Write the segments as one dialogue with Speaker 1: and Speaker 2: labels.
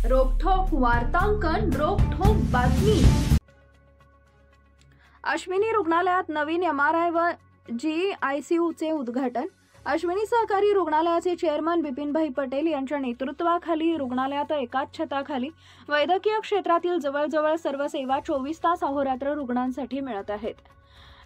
Speaker 1: रोखोक वार्तांकन, रोखोक बातमी। अश्विनी रुग्णालयात नवीन MRI व GICUचे उद्घाटन। अश्विनी सहकारी रुग्णालयाचे चेअरमन बिपिनभाई पटेल यांच्या नेतृत्वाखाली रुग्णालयात एकाच छताखाली वैद्यकीय क्षेत्रातील जवळजवळ सर्व सेवा 24 तास अहोरात्र रुग्णांसाठी मिळत आहेत।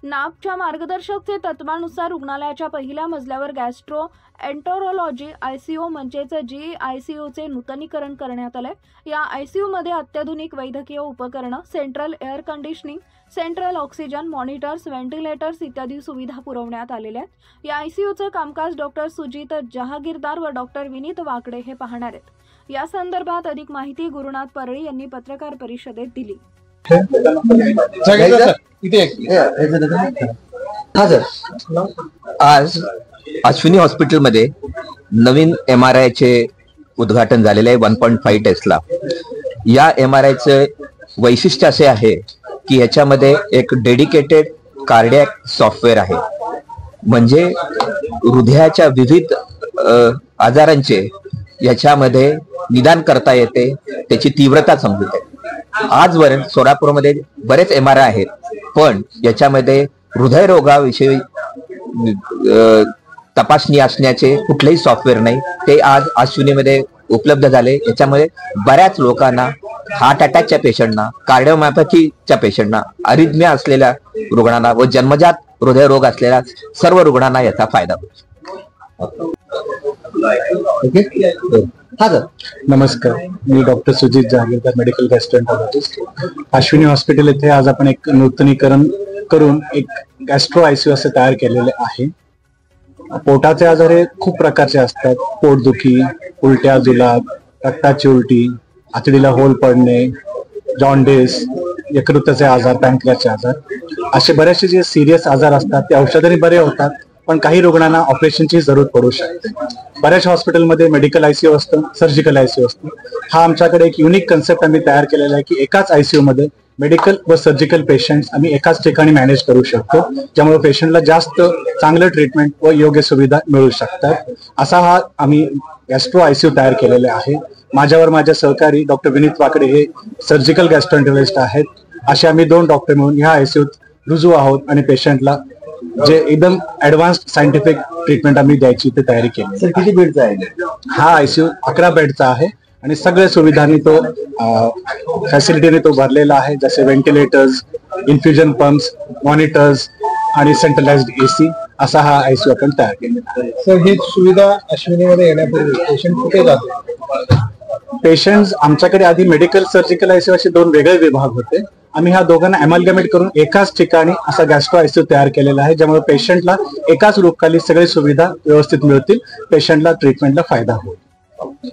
Speaker 1: नागच्या मार्गदर्शकचे तत्वानुसार रुग्णालयाच्या पहिल्या मजल्यावर गॅस्ट्रो एंटरोलॉजी ICU म्हणजेच GICUचे नूतनीकरण करण्यात आले। या ICU मध्ये अत्याधुनिक वैद्यकीय उपकरणे, central air conditioning, central oxygen monitors, ventilators इत्यादी सुविधा पुरवण्यात आलेल्या आहेत। या ICUचे कामकाज डॉक्टर सुजीत जहागीरदार व डॉक्टर विनीत वाकडे हे पाहणार आहेत। या संदर्भात अधिक माहिती गुरुनाथ परळी यांनी पत्रकार परिषदेत दिली।
Speaker 2: आज अश्विनी हॉस्पिटल मध्ये नवीन MRI चे उद्घाटन झालेले आहे 1.5 टेस्ला। या MRI चे वैशिष्ट्य असे आहे की याच्यामध्ये एक डेडिकेटेड कार्डियक सॉफ्टवेअर आहे, म्हणजे हृदयाच्या विविध आजारांचे याच्यामध्ये निदान करता येते, त्याची तीव्रता समजते। आजपर्यंत सोलापूरमध्ये बरेच MRI आहेत, पण याच्यामध्ये हृदयरोगाविषयी तपासणी असण्याचे कुठलेही सॉफ्टवेअर नाही। ते आज अश्विनीमध्ये उपलब्ध झाले। याच्यामुळे बऱ्याच लोकांना, हार्ट अटॅकच्या पेशंटना, कार्डिओमायोपॅथीच्या पेशंटना, अरिथमिया असलेल्या रुग्णांना व जन्मजात हृदयरोग असलेल्या सर्व रुग्णांना याचा फायदा होतो।
Speaker 3: नमस्कार, मी doctor Sujit Jahagirdar, medical gastroenterologist. Ashwini hospital येथे आज आपण एक नूतनीकरण करून एक गॅस्ट्रो ICU असे तयार केलेले आहे। पोटाचे आजार हे खूप प्रकारचे असतात, पोटदुखी, उलट्या, जुलाब, रक्ताची उलटी, आतडीला होल पडणे, जॉन्डिस, यकृताचे आजार, पॅनक्रियाचे आजार, असे बरेचसे जे सिरियस आजार असतात ते औषधाने बरे होतात, पण काही रुग्णांना ऑपरेशनची जरूरत पडू शकते। बऱ्याच हॉस्पिटलमध्ये मेडिकल ICU असतं, सर्जिकल ICU असतं। हा आमच्याकडे एक युनिक कन्सेप्ट आम्ही तयार केलेला आहे की एकाच ICU मध्ये मेडिकल व सर्जिकल पेशंट्स आम्ही एकाच ठिकाणी मॅनेज करू शकतो, ज्यामुळे पेशंटला जास्त चांगलं ट्रीटमेंट व योग्य सुविधा मिळू शकतात। असा हा आम्ही गॅस्ट्रो ICU तयार केलेले आहे। माझ्यावर माझे सहकारी डॉक्टर विनीत वाकडे हे सर्जिकल गॅस्ट्रोएंटरोलॉजिस्ट आहेत। असे आम्ही 2 डॉक्टर मिळून ह्या ICUत रुजू आहोत आणि पेशंटला जे एकदम ऍडव्हान्स्ड सायंटिफिक ट्रीटमेंट आम्ही द्यायची ते तयारी केली।
Speaker 2: सर, किती बेडचा आहे
Speaker 3: हा ICU? 11 बेडचा आहे आणि सगळ्या सुविधांनी तो फॅसिलिटीने तो भरलेला आहे, जसे व्हेंटिलेटर्स, इन्फ्युजन पंप्स, मॉनिटर्स आणि सेंट्रलाइज्ड AC असा हा ICU आपण तयार केलेला आहे।
Speaker 4: सर, ही सुविधा अश्विनीमध्ये येण्यापूर्वी पेशंट कुठे जातो?
Speaker 3: पेशंट्स आमच्याकडे आधी मेडिकल सर्जिकल ICU असे 2 वेगळे विभाग होते। आम्ही ह्या दोघांना अमॅलगमेट करून एकाच ठिकाणी असा गॅस्ट्रो ICU तयार केलेला आहे, ज्यामुळे पेशंटला एकाच रूपखाली सगळी सुविधा व्यवस्थित मिळतील, पेशंटला ट्रीटमेंटला फायदा होईल।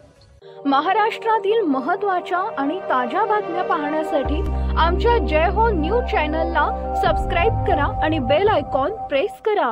Speaker 1: महाराष्ट्रातील महत्त्वाच्या आणि ताज्या बातम्या पाहण्यासाठी आमच्या जय हो न्यूज चॅनलला सबस्क्राइब करा आणि बेल आयकॉन प्रेस करा।